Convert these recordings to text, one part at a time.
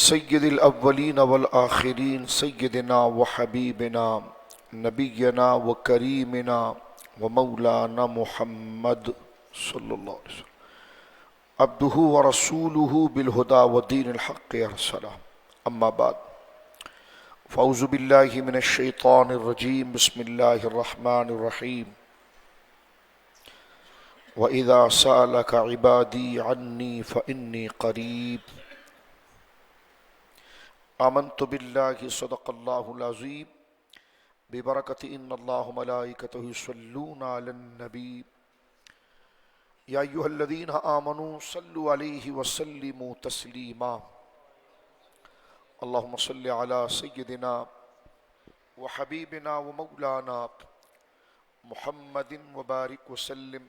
سید الاولین والآخرین سیدنا و حبیبنا نبینا و کریمنا و مولانا محمد صلی اللہ علیہ وسلم عبدہ و رسولہ بالہدی و دین الحق ارسلہ اما بعد فاعوذ باللہ من الشیطان الرجیم بسم اللہ الرحمن الرحیم وَإِذَا سَأَلَكَ عِبَادِي عَنِّي فَإِنِّي قَرِيبٌ آمنت باللہ صدق اللہ العظیم ببرکت ان اللہ ملائکتہ یصلون علی النبی یا ایھا الذین آمنوا صلوا علیہ وسلموا تسلیما اللہم صل علی سیدنا وحبیبنا ومولانا محمد وبارک وسلم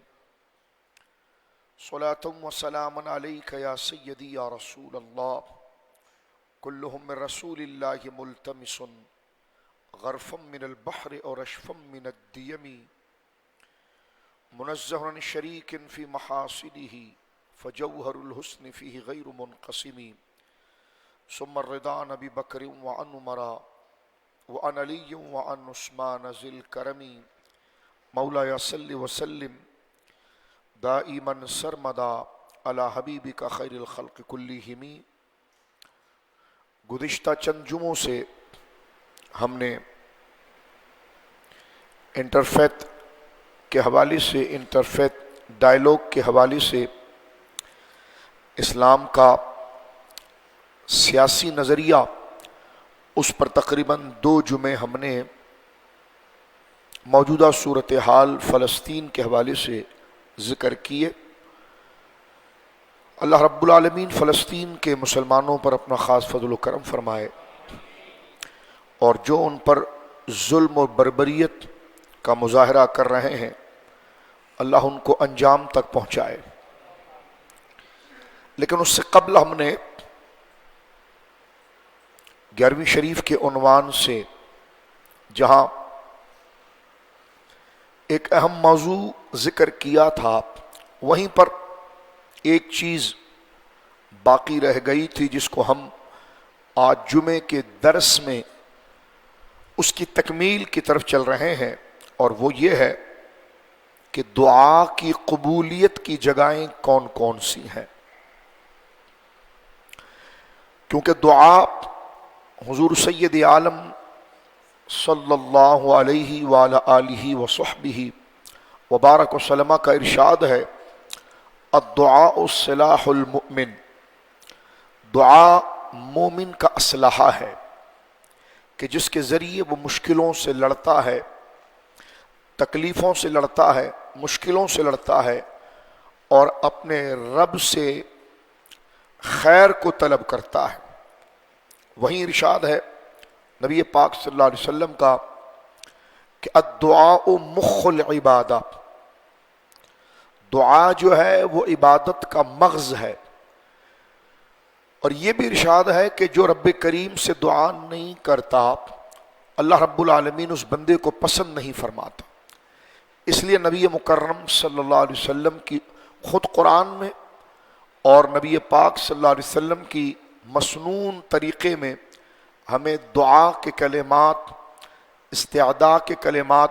صلاة وسلاما علیک یا سیدی یا رسول اللہ كلهم من رسول الله ملتمس غرفا من البحر أو رشفا من الديم منزه عن شريك في محاسنه فجوهر الحسن فيه غير منقسم ثم الرضا عن أبي بكر وعن عمر وعن علي وعن عثمان ذي الكرم مولاي صل وسلم دائما سرمدا على حبيبك خير الخلق كلهم. گزشتہ چند جمعوں سے ہم نے انٹرفیتھ کے حوالے سے انٹرفیتھ ڈائیلاگ کے حوالے سے اسلام کا سیاسی نظریہ اس پر تقریباً 2 جمعے ہم نے موجودہ صورتحال فلسطین کے حوالے سے ذکر کیے. اللہ رب العالمین فلسطین کے مسلمانوں پر اپنا خاص فضل و کرم فرمائے اور جو ان پر ظلم و بربریت کا مظاہرہ کر رہے ہیں اللہ ان کو انجام تک پہنچائے. لیکن اس سے قبل ہم نے 11ویں شریف کے عنوان سے جہاں ایک اہم موضوع ذکر کیا تھا وہیں پر ایک چیز باقی رہ گئی تھی جس کو ہم آج جمعے کے درس میں اس کی تکمیل کی طرف چل رہے ہیں اور وہ یہ ہے کہ دعا کی قبولیت کی جگہیں کون کون سی ہیں. کیونکہ دعا حضور سید عالم صلی اللہ علیہ وآلہ وصحبہ وبارک وسلم کا ارشاد ہے الدعاء سلاح المؤمن. دعا مومن کا اسلحہ ہے کہ جس کے ذریعے وہ مشکلوں سے لڑتا ہے، تکلیفوں سے لڑتا ہے، مشکلوں سے لڑتا ہے اور اپنے رب سے خیر کو طلب کرتا ہے. وہیں ارشاد ہے نبی پاک صلی اللہ علیہ وسلم کا کہ الدعاء مخ العبادہ. دعا جو ہے وہ عبادت کا مغز ہے. اور یہ بھی ارشاد ہے کہ جو رب کریم سے دعا نہیں کرتا اللہ رب العالمین اس بندے کو پسند نہیں فرماتا. اس لیے نبی مکرم صلی اللہ علیہ وسلم کی خود قرآن میں اور نبی پاک صلی اللہ علیہ وسلم کی مسنون طریقے میں ہمیں دعا کے کلمات، استعداء کے کلمات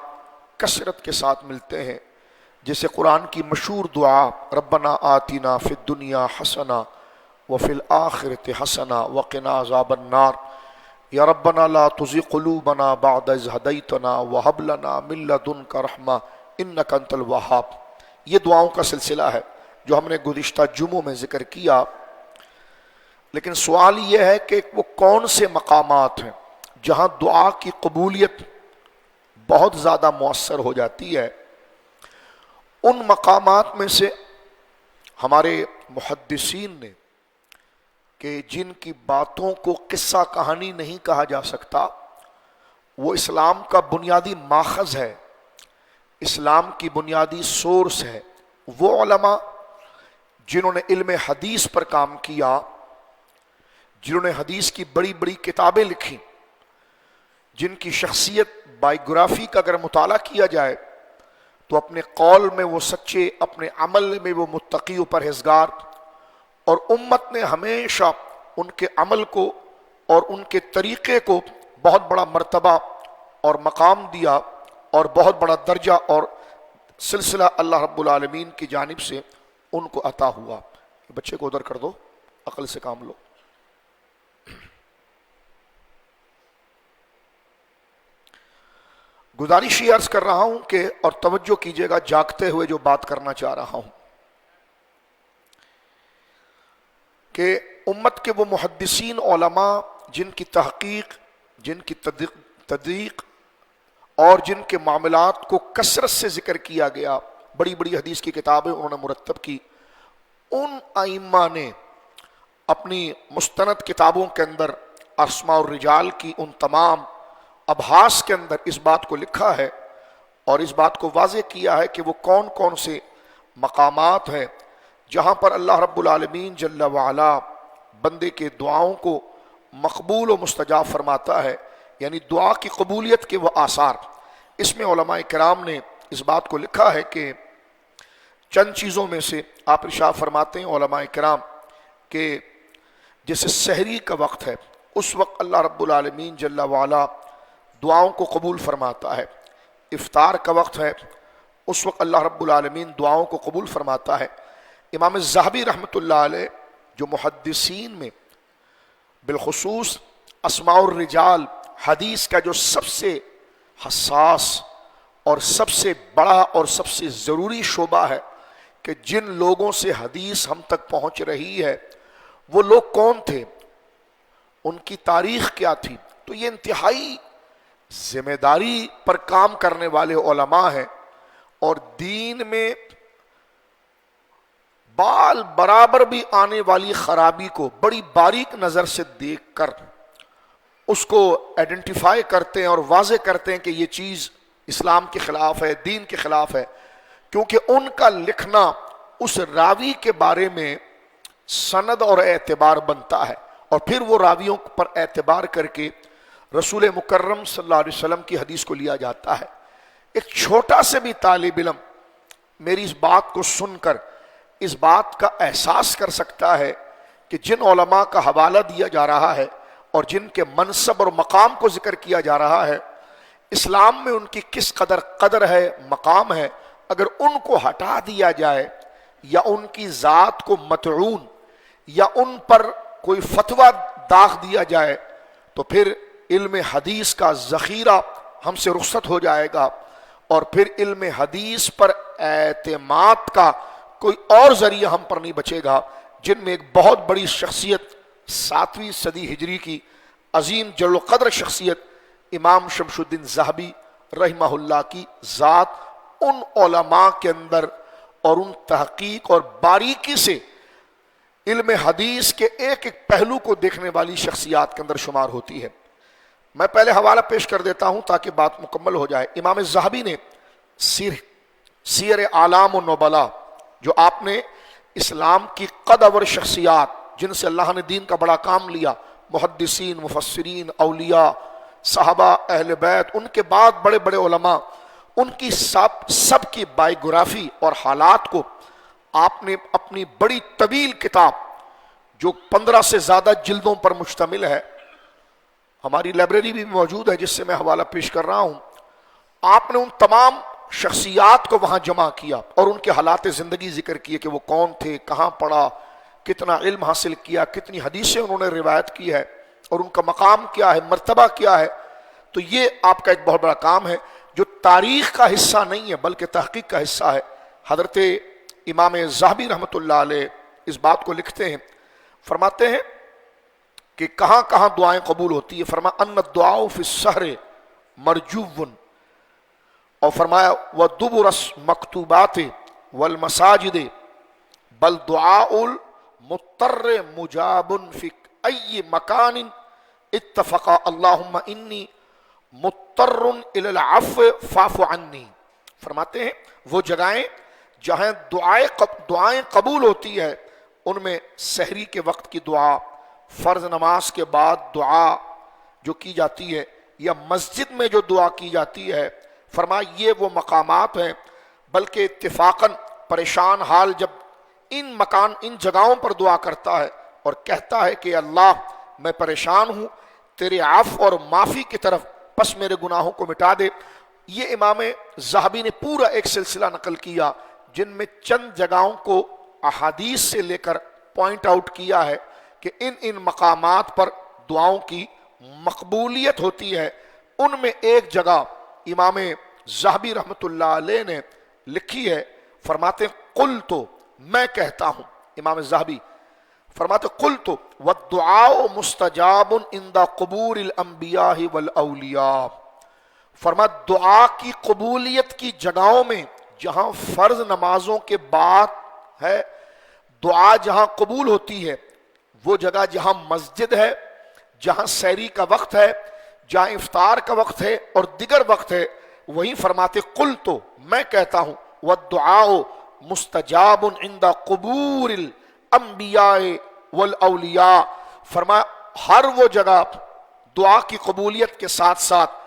کثرت کے ساتھ ملتے ہیں. جیسے قرآن کی مشہور دعا ربنا آتنا فی الدنیا حسنہ وفی الآخرۃ حسنہ وقنا عذاب النار یا ربنا لا تزغ قلوبنا بعد اذ ہدیتنا وہب لنا من لدنک رحمہ انک انت الوہاب. یہ دعاؤں کا سلسلہ ہے جو ہم نے گزشتہ جمعوں میں ذکر کیا. لیکن سوال یہ ہے کہ وہ کون سے مقامات ہیں جہاں دعا کی قبولیت بہت زیادہ مؤثر ہو جاتی ہے. ان مقامات میں سے ہمارے محدثین نے کہ جن کی باتوں کو قصہ کہانی نہیں کہا جا سکتا، وہ اسلام کا بنیادی ماخذ ہے، اسلام کی بنیادی سورس ہے. وہ علماء جنہوں نے علم حدیث پر کام کیا، جنہوں نے حدیث کی بڑی بڑی کتابیں لکھی، جن کی شخصیت بائیوگرافی کا اگر مطالعہ کیا جائے تو اپنے قول میں وہ سچے، اپنے عمل میں وہ متقی و پرہیزگار، اور امت نے ہمیشہ ان کے عمل کو اور ان کے طریقے کو بہت بڑا مرتبہ اور مقام دیا اور بہت بڑا درجہ اور سلسلہ اللہ رب العالمین کی جانب سے ان کو عطا ہوا۔ بچے کو ادھر کر دو، عقل سے کام لو۔ گزارش یہ عرض کر رہا ہوں کہ، اور توجہ کیجئے گا جاگتے ہوئے جو بات کرنا چاہ رہا ہوں، کہ امت کے وہ محدثین علماء جن کی تحقیق، جن کی تدقیق اور جن کے معاملات کو کثرت سے ذکر کیا گیا، بڑی بڑی حدیث کی کتابیں انہوں نے مرتب کی، ان ائمہ نے اپنی مستند کتابوں کے اندر اسماء الرجال کی ان تمام ابحاث کے اندر اس بات کو لکھا ہے اور اس بات کو واضح کیا ہے کہ وہ کون کون سے مقامات ہیں جہاں پر اللہ رب العالمین جل وعلا بندے کے دعاؤں کو مقبول و مستجاب فرماتا ہے، یعنی دعا کی قبولیت کے وہ آثار۔ اس میں علماء کرام نے اس بات کو لکھا ہے کہ چند چیزوں میں سے آپ ارشاد فرماتے ہیں علماء کرام کہ جیسے سحری کا وقت ہے، اس وقت اللہ رب العالمین جل وعلا دعاؤں کو قبول فرماتا ہے۔ افطار کا وقت ہے، اس وقت اللہ رب العالمین دعاؤں کو قبول فرماتا ہے۔ امام الذہبی رحمۃ اللہ علیہ جو محدثین میں بالخصوص اسماء الرجال حدیث کا جو سب سے حساس اور سب سے بڑا اور سب سے ضروری شعبہ ہے کہ جن لوگوں سے حدیث ہم تک پہنچ رہی ہے وہ لوگ کون تھے، ان کی تاریخ کیا تھی، تو یہ انتہائی ذمہ داری پر کام کرنے والے علماء ہیں، اور دین میں بال برابر بھی آنے والی خرابی کو بڑی باریک نظر سے دیکھ کر اس کو آئیڈینٹیفائی کرتے ہیں اور واضح کرتے ہیں کہ یہ چیز اسلام کے خلاف ہے، دین کے خلاف ہے، کیونکہ ان کا لکھنا اس راوی کے بارے میں سند اور اعتبار بنتا ہے، اور پھر وہ راویوں پر اعتبار کر کے رسول مکرم صلی اللہ علیہ وسلم کی حدیث کو لیا جاتا ہے۔ ایک چھوٹا سے بھی طالب علم میری اس بات کو سن کر اس بات کا احساس کر سکتا ہے کہ جن علماء کا حوالہ دیا جا رہا ہے اور جن کے منصب اور مقام کو ذکر کیا جا رہا ہے، اسلام میں ان کی کس قدر ہے، مقام ہے، اگر ان کو ہٹا دیا جائے یا ان کی ذات کو مطعون یا ان پر کوئی فتویٰ داغ دیا جائے تو پھر علم حدیث کا ذخیرہ ہم سے رخصت ہو جائے گا، اور پھر علم حدیث پر اعتماد کا کوئی اور ذریعہ ہم پر نہیں بچے گا، جن میں ایک بہت بڑی شخصیت 7ویں صدی ہجری کی عظیم جل و قدر شخصیت امام شمس الدین ذہبی رحمہ اللہ کی ذات ان علماء کے اندر اور ان تحقیق اور باریکی سے علم حدیث کے ایک ایک پہلو کو دیکھنے والی شخصیات کے اندر شمار ہوتی ہے۔ میں پہلے حوالہ پیش کر دیتا ہوں تاکہ بات مکمل ہو جائے۔ امام ذہبی نے سیر اعلام و نبلا، جو آپ نے اسلام کی قدور شخصیات جن سے اللہ نے دین کا بڑا کام لیا، محدثین، مفسرین، اولیاء، صحابہ، اہل بیت، ان کے بعد بڑے بڑے علماء، ان کی سب کی بائیوگرافی اور حالات کو آپ نے اپنی بڑی طویل کتاب جو 15 سے زیادہ جلدوں پر مشتمل ہے، ہماری لائبریری بھی موجود ہے جس سے میں حوالہ پیش کر رہا ہوں، آپ نے ان تمام شخصیات کو وہاں جمع کیا اور ان کے حالات زندگی ذکر کیے کہ وہ کون تھے، کہاں پڑھا، کتنا علم حاصل کیا، کتنی حدیثیں انہوں نے روایت کی ہے، اور ان کا مقام کیا ہے، مرتبہ کیا ہے۔ تو یہ آپ کا ایک بہت بڑا کام ہے جو تاریخ کا حصہ نہیں ہے بلکہ تحقیق کا حصہ ہے۔ حضرت امام ذہبی رحمۃ اللہ علیہ اس بات کو لکھتے ہیں، فرماتے ہیں کہ کہاں کہاں دعائیں قبول ہوتی ہے، فرمایا ان الدعاء فی السحر مرجو، اور فرمایا وَدُبُرَ الْمَكْتُوبَاتِ وَالْمَسَاجِدِ بل دعاء المضطر مجاب فی ای مکان اتفق اللہم انی مضطر الی العفو فاعف عنی۔ فرماتے ہیں وہ جگہیں جہاں دعائیں قبول ہوتی ہے ان میں سحری کے وقت کی دعا، فرض نماز کے بعد دعا جو کی جاتی ہے، یا مسجد میں جو دعا کی جاتی ہے، فرمایا یہ وہ مقامات ہیں، بلکہ اتفاقاً پریشان حال جب ان جگہوں پر دعا کرتا ہے اور کہتا ہے کہ اللہ میں پریشان ہوں تیرے عفو اور معافی کی طرف، پس میرے گناہوں کو مٹا دے۔ یہ امام ذہبی نے پورا ایک سلسلہ نقل کیا جن میں چند جگہوں کو احادیث سے لے کر پوائنٹ آؤٹ کیا ہے کہ ان مقامات پر دعاؤں کی مقبولیت ہوتی ہے۔ ان میں ایک جگہ امام ذہبی رحمۃ اللہ علیہ نے لکھی ہے، فرماتے قلت، میں کہتا ہوں، امام ذہبی فرماتے قلت والدعاء مستجاب عند قبور الانبیاء والاولیاء، فرما دعا کی قبولیت کی جگہوں میں جہاں فرض نمازوں کے بعد ہے دعا جہاں قبول ہوتی ہے، وہ جگہ جہاں مسجد ہے، جہاں سحری کا وقت ہے، جہاں افطار کا وقت ہے اور دیگر وقت ہے، وہیں فرماتے قلت، میں کہتا ہوں والدعاء مستجاب عند قبور الانبیاء والاولیاء، فرمایا ہر وہ جگہ دعا کی قبولیت کے ساتھ ساتھ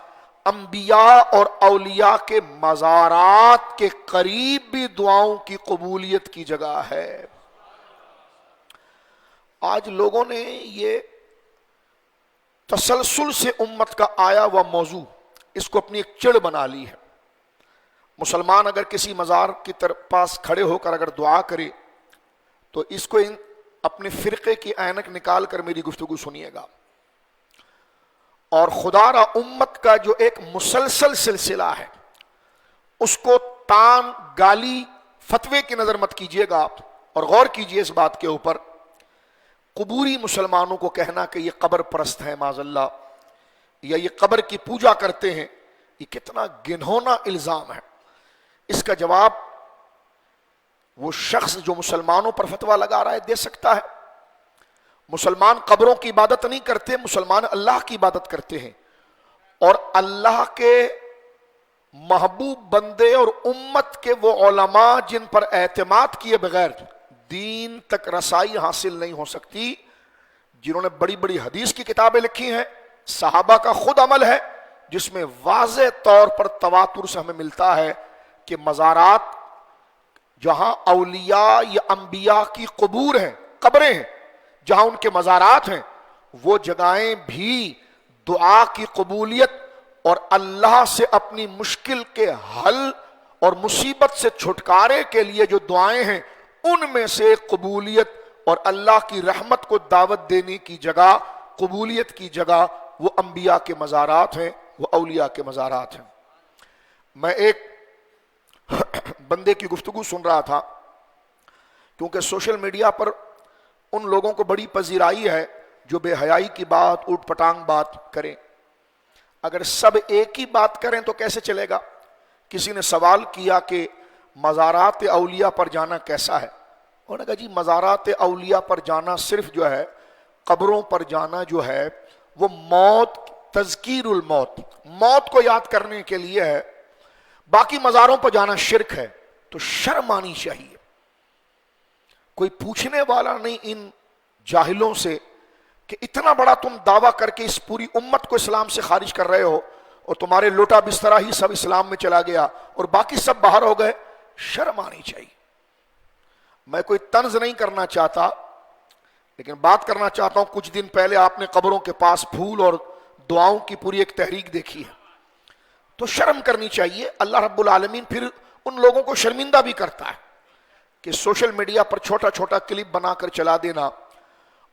انبیاء اور اولیاء کے مزارات کے قریب بھی دعاؤں کی قبولیت کی جگہ ہے۔ آج لوگوں نے یہ تسلسل سے امت کا آیا ہوا موضوع اس کو اپنی ایک چڑ بنا لی ہے۔ مسلمان اگر کسی مزار کی پاس کھڑے ہو کر اگر دعا کرے تو اس کو اپنے فرقے کی اینک نکال کر میری گفتگو سنیے گا، اور خدا را امت کا جو ایک مسلسل سلسلہ ہے اس کو تان گالی فتوے کی نظر مت کیجیے گا آپ، اور غور کیجیے اس بات کے اوپر۔ قبوری مسلمانوں کو کہنا کہ یہ قبر پرست ہیں معاذ اللہ، یا یہ قبر کی پوجا کرتے ہیں، یہ کتنا گنہونا الزام ہے۔ اس کا جواب وہ شخص جو مسلمانوں پر فتویٰ لگا رہا ہے دے سکتا ہے۔ مسلمان قبروں کی عبادت نہیں کرتے، مسلمان اللہ کی عبادت کرتے ہیں، اور اللہ کے محبوب بندے اور امت کے وہ علماء جن پر اعتماد کیے بغیر دین تک رسائی حاصل نہیں ہو سکتی، جنہوں نے بڑی بڑی حدیث کی کتابیں لکھی ہیں، صحابہ کا خود عمل ہے جس میں واضح طور پر تواتر سے ہمیں ملتا ہے کہ مزارات جہاں اولیاء یا انبیاء کی قبور ہیں، قبریں ہیں، جہاں ان کے مزارات ہیں، وہ جگہیں بھی دعا کی قبولیت اور اللہ سے اپنی مشکل کے حل اور مصیبت سے چھٹکارے کے لیے جو دعائیں ہیں ان میں سے قبولیت اور اللہ کی رحمت کو دعوت دینے کی جگہ، قبولیت کی جگہ وہ انبیاء کے مزارات ہیں، وہ اولیاء کے مزارات ہیں۔ میں ایک بندے کی گفتگو سن رہا تھا، کیونکہ سوشل میڈیا پر ان لوگوں کو بڑی پذیرائی ہے جو بے حیائی کی بات، اوٹ پٹانگ بات کریں۔ اگر سب ایک ہی بات کریں تو کیسے چلے گا؟ کسی نے سوال کیا کہ مزارات اولیاء پر جانا کیسا ہے؟ انہوں نے کہا جی مزارات اولیاء پر جانا صرف جو ہے، قبروں پر جانا جو ہے وہ موت، تذکیر الموت، موت کو یاد کرنے کے لیے ہے، باقی مزاروں پر جانا شرک ہے۔ تو شرم آنی چاہیے، کوئی پوچھنے والا نہیں ان جاہلوں سے کہ اتنا بڑا تم دعویٰ کر کے اس پوری امت کو اسلام سے خارج کر رہے ہو، اور تمہارے لوٹا بسترا ہی سب اسلام میں چلا گیا اور باقی سب باہر ہو گئے۔ شرم آنی چاہیے۔ میں کوئی طنز نہیں کرنا چاہتا، لیکن بات کرنا چاہتا ہوں، کچھ دن پہلے آپ نے قبروں کے پاس پھول اور دعاؤں کی پوری ایک تحریک دیکھی ہے، تو شرم کرنی چاہیے۔ اللہ رب العالمین پھر ان لوگوں کو شرمندہ بھی کرتا ہے کہ سوشل میڈیا پر چھوٹا چھوٹا کلپ بنا کر چلا دینا،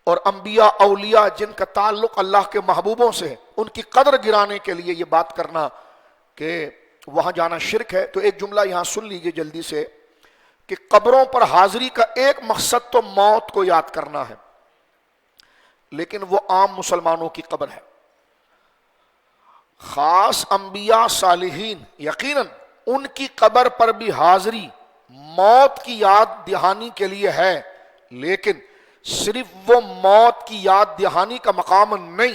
اور انبیاء اولیاء جن کا تعلق اللہ کے محبوبوں سے ہے ان کی قدر گرانے کے لیے یہ بات کرنا کہ وہاں جانا شرک ہے۔ تو ایک جملہ یہاں سن لیجئے جلدی سے کہ قبروں پر حاضری کا ایک مقصد تو موت کو یاد کرنا ہے، لیکن وہ عام مسلمانوں کی قبر ہے۔ خاص انبیاء صالحین یقیناً ان کی قبر پر بھی حاضری موت کی یاد دہانی کے لیے ہے، لیکن صرف وہ موت کی یاد دہانی کا مقام نہیں،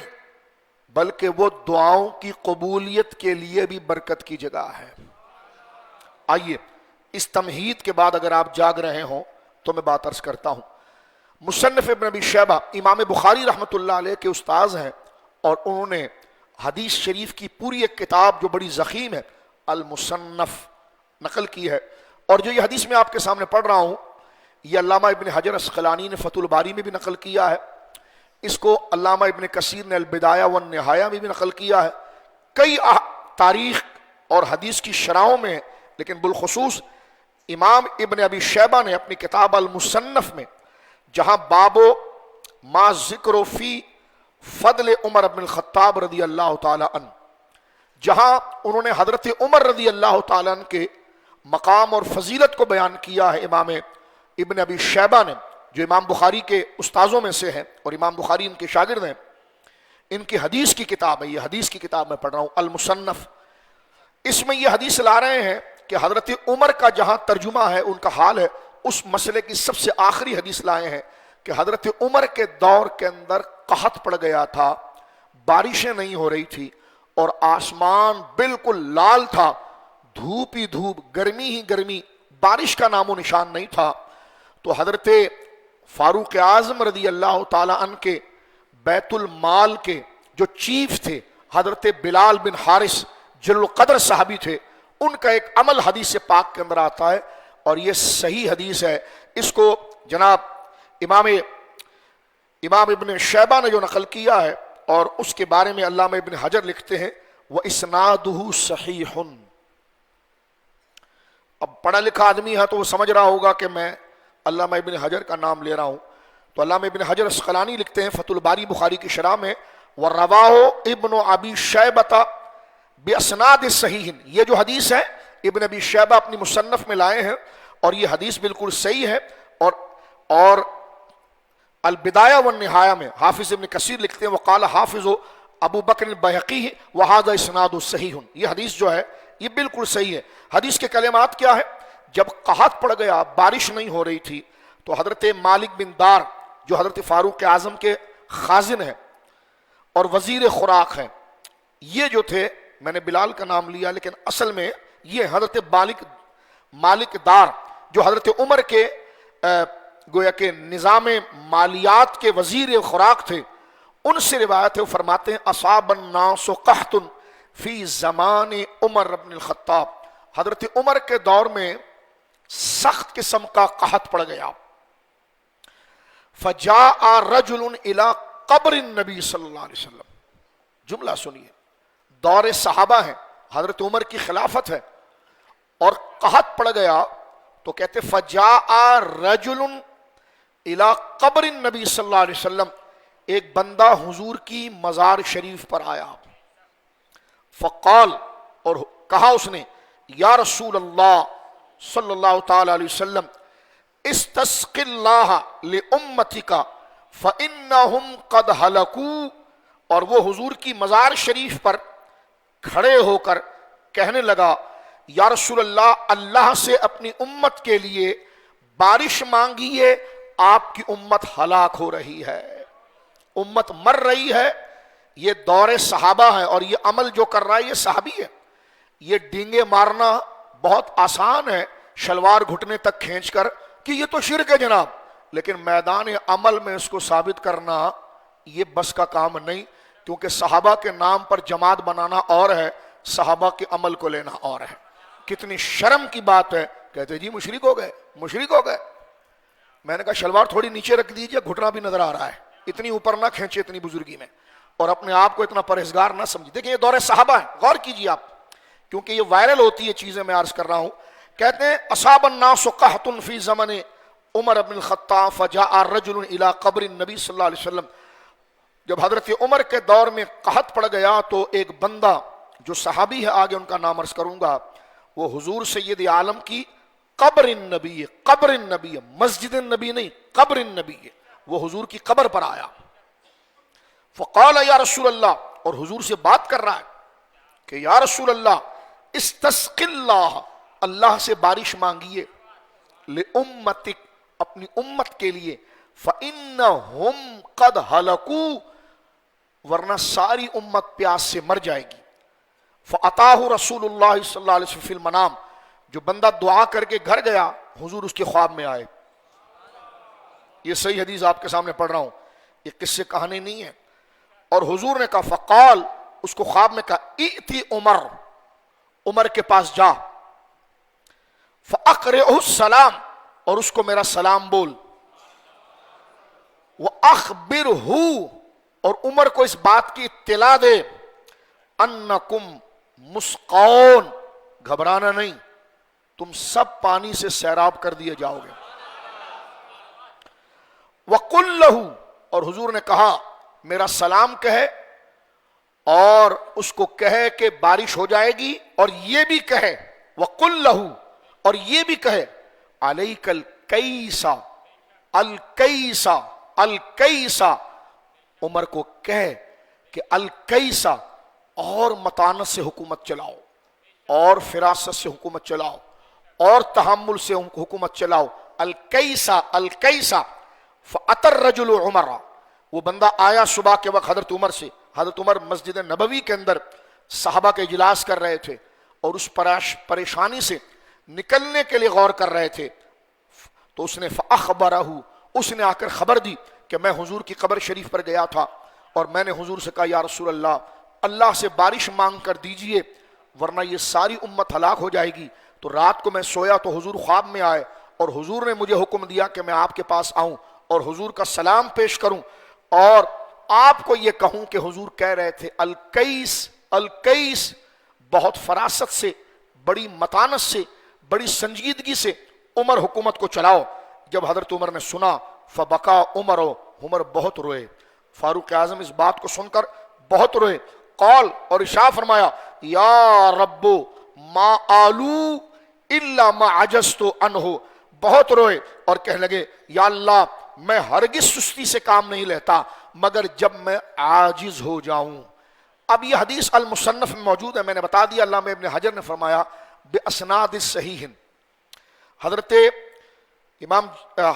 بلکہ وہ دعاؤں کی قبولیت کے لیے بھی برکت کی جگہ ہے۔ آئیے اس تمہید کے بعد اگر آپ جاگ رہے ہوں تو میں بات عرض کرتا ہوں۔ مصنف ابن ابی شیبہ امام بخاری رحمۃ اللہ علیہ کے استاذ ہیں، اور انہوں نے حدیث شریف کی پوری ایک کتاب جو بڑی ضخیم ہے المصنف نقل کی ہے، اور جو یہ حدیث میں آپ کے سامنے پڑھ رہا ہوں یہ علامہ ابن حجر اسقلانی نے فتح الباری میں بھی نقل کیا ہے، اس کو علامہ ابن کثیر نے البدایہ والنہایہ میں بھی نقل کیا ہے، کئی تاریخ اور حدیث کی شرحوں میں، لیکن بالخصوص امام ابن ابی شیبہ نے اپنی کتاب المصنف میں، جہاں باب ما ذکر فی فضل عمر بن الخطاب رضی اللہ تعالی عنہ، جہاں انہوں نے حضرت عمر رضی اللہ تعالی عنہ کے مقام اور فضیلت کو بیان کیا ہے، امام ابن ابی شیبہ نے، جو امام بخاری کے استاذوں میں سے ہیں اور امام بخاری ان کے شاگرد ہیں، ان کی حدیث کی کتاب ہے، یہ حدیث کی کتاب میں پڑھ رہا ہوں المصنف، اس میں یہ حدیث لا رہے ہیں کہ حضرت عمر کا جہاں ترجمہ ہے، ان کا حال ہے، اس مسئلے کی سب سے آخری حدیث لائے ہیں کہ حضرت عمر کے دور کے اندر قحط پڑ گیا تھا، بارشیں نہیں ہو رہی تھی اور آسمان بالکل لال تھا، دھوپ ہی دھوپ، گرمی ہی گرمی، بارش کا نام و نشان نہیں تھا۔ تو حضرت فاروق اعظم رضی اللہ تعالی عنہ کے بیت المال کے جو چیف تھے، حضرت بلال بن حارث جلیل القدر صحابی تھے، ان کا ایک عمل حدیث پاک کے اندر آتا ہے اور یہ صحیح حدیث ہے۔ اس کو جناب امام ابن شیبہ نے جو نقل کیا ہے، اور اس کے بارے میں علامہ ابن حجر لکھتے ہیں وَإِسْنَادُهُ صَحِيحٌ۔ اب پڑھا لکھا آدمی ہے تو وہ سمجھ رہا ہوگا کہ میں علامہ ابن حجر کا نام لے رہا ہوں، تو علامہ ابن حجر اسقلانی لکھتے ہیں فتح الباری بخاری کی شرح میں وَرَوَاهُ ابن ابی شیبہ بِأَسْنَادِ صحیح، یہ جو حدیث ہے ابن ابی شیبہ اپنی مصنف میں لائے ہیں اور یہ حدیث بالکل صحیح ہے، اور البدایہ والنہایہ میں حافظ ابن کثیر لکھتے ہیں وقال حافظ ابو بکر البیہقی وہذا اسناد صحیح، یہ حدیث جو ہے یہ بالکل صحیح ہے۔ حدیث کے کلمات کیا ہے؟ جب قحط پڑ گیا، بارش نہیں ہو رہی تھی، تو حضرت مالک بن دار جو حضرت فاروق اعظم کے خازن ہیں اور وزیر خوراک ہیں، یہ جو تھے، میں نے بلال کا نام لیا لیکن اصل میں یہ حضرت مالک دار جو حضرت عمر کے گویا کہ نظام مالیات کے وزیر خوراک تھے، ان سے روایت ہے، وہ فرماتے ہیں اصاب الناس قحط فی زمان عمر بن الخطاب، حضرت عمر کے دور میں سخت قسم کا قحط پڑ گیا، فجاء رجل الى قبر النبی صلی اللہ علیہ وسلم، جملہ سنیے، دور صحابہ ہیں، حضرت عمر کی خلافت ہے اور قحط پڑ گیا، تو کہتے فجاء رجل الى قبر النبی صلی اللہ علیہ وسلم، ایک بندہ حضور کی مزار شریف پر آیا، فقال، اور کہا اس نے، یا رسول اللہ صلی اللہ تعالی علیہ وسلم استسق اللہ لامتک فانہم قد ہلکوا، اور وہ حضور کی مزار شریف پر کھڑے ہو کر کہنے لگا، یا رسول اللہ، اللہ سے اپنی امت کے لیے بارش مانگیے، آپ کی امت ہلاک ہو رہی ہے، امت مر رہی ہے۔ یہ دور صحابہ ہے اور یہ عمل جو کر رہا ہے یہ صحابی ہے۔ یہ ڈینگے مارنا بہت آسان ہے شلوار گھٹنے تک کھینچ کر کہ یہ تو شرک ہے جناب، لیکن میدان عمل میں اس کو ثابت کرنا یہ بس کا کام نہیں، کیونکہ صحابہ کے نام پر جماعت بنانا اور ہے، صحابہ کے عمل کو لینا اور ہے۔ کتنی شرم کی بات ہے، کہتے جی مشرک ہو گئے۔ میں نے کہا شلوار تھوڑی نیچے رکھ دیجئے، گھٹنا بھی نظر آ رہا ہے، اتنی اوپر نہ کھینچے اتنی بزرگی میں، اور اپنے آپ کو اتنا پرہیزگار نہ سمجھے۔ دیکھیں یہ دور صحابہ ہے، غور کیجئے آپ، کیونکہ یہ وائرل ہوتی ہے چیزیں میں عرض کر رہا ہوں۔ کہتے ہیں اصاب الناس قحط فی زمن عمر بن الخطاب فجاء رجل الى قبر النبی صلی اللہ علیہ وسلم، جب حضرت عمر کے دور میں قحط پڑ گیا تو ایک بندہ جو صحابی ہے، آگے ان کا نام عرض کروں گا، وہ حضور سید عالم کی قبر النبی، مسجد النبی نہیں، قبر النبی، وہ حضور کی قبر پر آیا، فقال یا رسول اللہ، اور حضور سے بات کر رہا ہے کہ یا رسول اللہ استسق اللہ، اللہ سے بارش مانگیے، لامتک، اپنی امت کے لیے، فانہم قد ہلکوا، ورنہ ساری امت پیاس سے مر جائے گی۔ فاتاہ رسول اللہ صلی اللہ علیہ وسلم فی المنام، جو بندہ دعا کر کے گھر گیا، حضور اس کے خواب میں آئے۔ یہ صحیح حدیث آپ کے سامنے پڑھ رہا ہوں، یہ قصے کہانی نہیں ہے۔ اور حضور نے کہا، فقال، اس کو خواب میں کہا، ائتی عمر کے پاس جا، فاقرئہ السلام، اور اس کو میرا سلام بول، وَأَخْبِرْهُ اور عمر کو اس بات کی اطلاع دے، أَنَّكُمْ مُسْقَوْنَ گھبرانا نہیں، تم سب پانی سے سیراب کر دیے جاؤ گے، وَقُلْ لَهُ اور حضور نے کہا میرا سلام کہے اور اس کو کہے کہ بارش ہو جائے گی، اور یہ بھی کہے وَقُلْ لَهُ اور یہ بھی کہے عَلَيْكَ الْكَيْسَ الْكَيْسَ الْكَيْسَ عمر کو کہے کہ الکیسا اور متانت سے حکومت چلاؤ، اور فراست سے حکومت چلاؤ، اور تحمل سے حکومت چلاؤ، الکیسا الکیسا فَأَتَى الرَّجُلُ عُمَرَ وہ بندہ آیا صبح کے وقت حضرت عمر سے، حضرت عمر مسجد نبوی کے اندر صحابہ کے اجلاس کر رہے تھے اور اس پریشانی سے نکلنے کے لیے غور کر رہے تھے، تو اس نے فَأَخْبَرَهُ اس نے آ کر خبر دی کہ میں حضور کی قبر شریف پر گیا تھا اور میں نے حضور سے کہا یا رسول اللہ سے بارش مانگ کر دیجئے ورنہ یہ ساری امت ہلاک ہو جائے گی۔ تو رات کو میں سویا تو حضور خواب میں آئے اور حضور نے مجھے حکم دیا کہ میں آپ کے پاس آؤں اور حضور کا سلام پیش کروں اور آپ کو یہ کہوں کہ حضور کہہ رہے تھے الکیس الکیس، بہت فراست سے، بڑی متانت سے، بڑی سنجیدگی سے عمر حکومت کو چلاؤ۔ جب حضرت عمر نے سنا فبکا عمر بہت روئے، فاروق اعظم اس بات کو سن کر بہت روئے، قال اور ارشاد فرمایا یا رب ما آلو الا ما عجزت عنہ، بہت روئے اور کہنے لگے یا اللہ میں ہرگز سستی سے کام نہیں لیتا مگر جب میں عاجز ہو جاؤں۔ اب یہ حدیث المصنف میں موجود ہے، میں نے بتا دیا، علامہ ابن حجر نے فرمایا باسناد صحیح، حضرت امام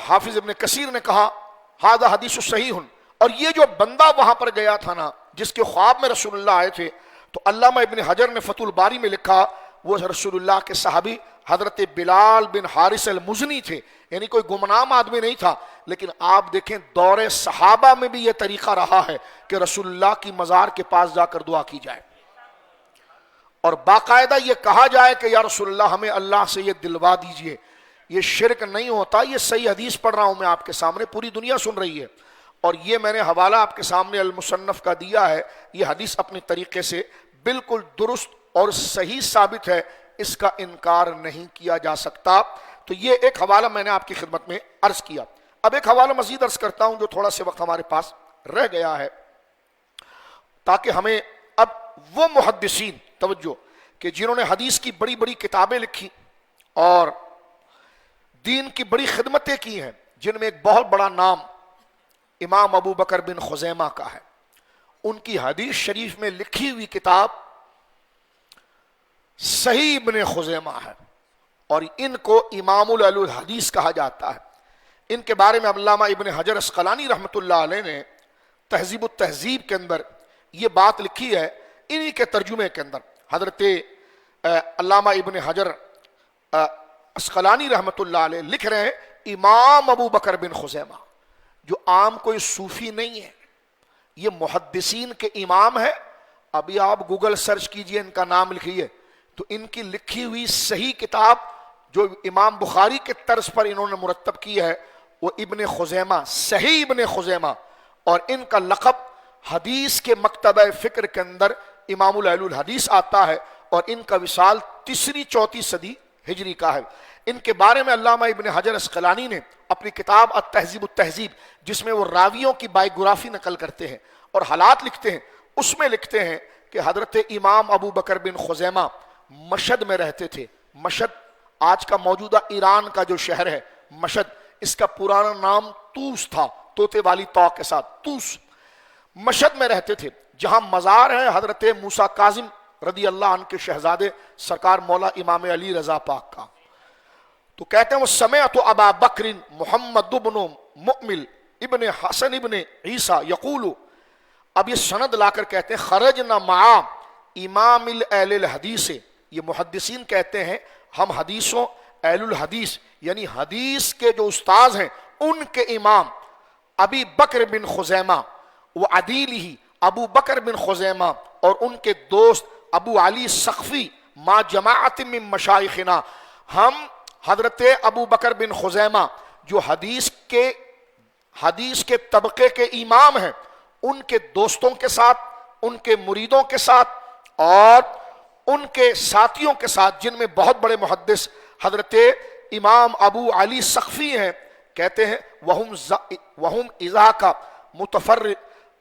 حافظ ابن کثیر نے کہا ھذا حدیث صحیح، اور یہ جو بندہ وہاں پر گیا تھا نا جس کے خواب میں رسول اللہ آئے تھے، تو علامہ ابن حجر نے فتح الباری میں لکھا وہ رسول اللہ کے صحابی حضرت بلال بن حارث المزنی تھے، یعنی کوئی گمنام آدمی نہیں تھا، لیکن آپ دیکھیں دور صحابہ میں بھی یہ طریقہ رہا ہے کہ رسول اللہ کی مزار کے پاس جا کر دعا کی جائے اور باقاعدہ یہ کہا جائے کہ یا رسول اللہ ہمیں اللہ سے یہ دلوا دیجئے۔ یہ شرک نہیں ہوتا، یہ صحیح حدیث پڑھ رہا ہوں میں آپ کے سامنے، پوری دنیا سن رہی ہے، اور یہ میں نے حوالہ آپ کے سامنے المصنف کا دیا ہے، یہ حدیث اپنی طریقے سے بالکل درست اور صحیح ثابت ہے، اس کا انکار نہیں کیا جا سکتا۔ تو یہ ایک حوالہ میں نے آپ کی خدمت میں عرض کیا۔ اب ایک حوالہ مزید عرض کرتا ہوں جو تھوڑا سے وقت ہمارے پاس رہ گیا ہے، تاکہ ہمیں اب وہ محدثین توجہ کہ جنہوں نے حدیث کی بڑی بڑی کتابیں لکھی اور دین کی بڑی خدمتیں کی ہیں، جن میں ایک بہت بڑا نام امام ابو بکر بن خزیمہ کا ہے، ان کی حدیث شریف میں لکھی ہوئی کتاب صحیح ابن خزیمہ ہے، اور ان کو امام الحدیث کہا جاتا ہے۔ ان کے بارے میں علامہ ابن حجر اسقلانی رحمۃ اللہ علیہ نے تہذیب التہذیب کے اندر یہ بات لکھی ہے، انہی کے ترجمے کے اندر حضرت علامہ ابن حجر اسقلانی رحمۃ اللہ علیہ لکھ رہے ہیں امام ابو بکر بن خزیمہ، جو عام کوئی صوفی نہیں ہے، یہ محدثین کے امام ہے۔ ابھی آپ گوگل سرچ کیجئے، ان کا نام لکھیے تو ان کی لکھی ہوئی صحیح کتاب جو امام بخاری کے طرز پر انہوں نے مرتب کی ہے وہ ابن خزیمہ، صحیح ابن خزیمہ، اور ان کا لقب حدیث کے مکتبہ فکر کے اندر امام الحدیث آتا ہے، اور ان کا وصال 3ری-4 صدی ہجری کا ہے۔ ان کے بارے میں علامہ ابن حجر اسقلانی نے اپنی کتاب التہذیب التہذیب، جس میں وہ راویوں کی بائیوگرافی نقل کرتے ہیں اور حالات لکھتے ہیں، اس میں لکھتے ہیں کہ حضرت امام ابو بکر بن خزیمہ مشہد میں رہتے تھے۔ مشہد آج کا موجودہ ایران کا جو شہر ہے مشہد، اس کا پرانا نام توس تھا، طوطے والی طاء کے ساتھ توس۔ مشہد میں رہتے تھے جہاں مزار ہے حضرت موسیٰ کاظم رضی اللہ عنہ کے شہزادے سرکار مولا امام علی رضا پاک کا۔ تو کہتے ہیں وہ سمعت ابا بکر محمد بن مؤمل ابن حسن ابن عیسیٰ یقول، اب یہ سند لا کر کہتے ہیں خرجنا مع امام اہل الحدیث، یہ محدثین کہتے ہیں ہم حدیثوں اہل الحدیث یعنی حدیث کے جو استاذ ہیں ان کے امام ابی بکر بن خزیمہ و عدیلہ، ابو بکر بن خزیمہ اور ان کے دوست ابو علی سقفی ما جماعت من مشایخنا، ہم حضرت ابو بکر بن خزیمہ جو حدیث کے طبقے کے امام ہیں، ان کے دوستوں کے ساتھ، ان کے مریدوں کے ساتھ اور ان کے ساتھیوں کے ساتھ، جن میں بہت بڑے محدث حضرت امام ابو علی سقفی ہیں، کہتے ہیں وہم اذا کا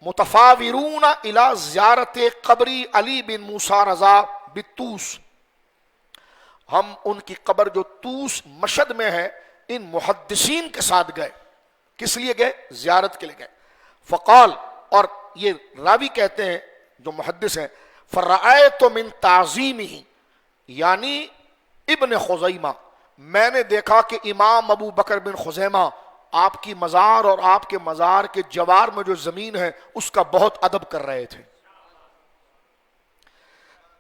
متفاورون الى زیارت قبری علی بن موسیٰ رضا بالطوس، ہم ان کی قبر جو طوس مشہد میں ہے ان محدثین کے ساتھ گئے. کس لیے گئے؟ زیارت کے لیے گئے. فقال، اور یہ راوی کہتے ہیں جو محدث ہیں، فرأیت من تعظیمہ، یعنی ابن خزیمہ، میں نے دیکھا کہ امام ابو بکر بن خزیمہ آپ کی مزار اور آپ کے مزار کے جوار میں جو زمین ہے اس کا بہت ادب کر رہے تھے.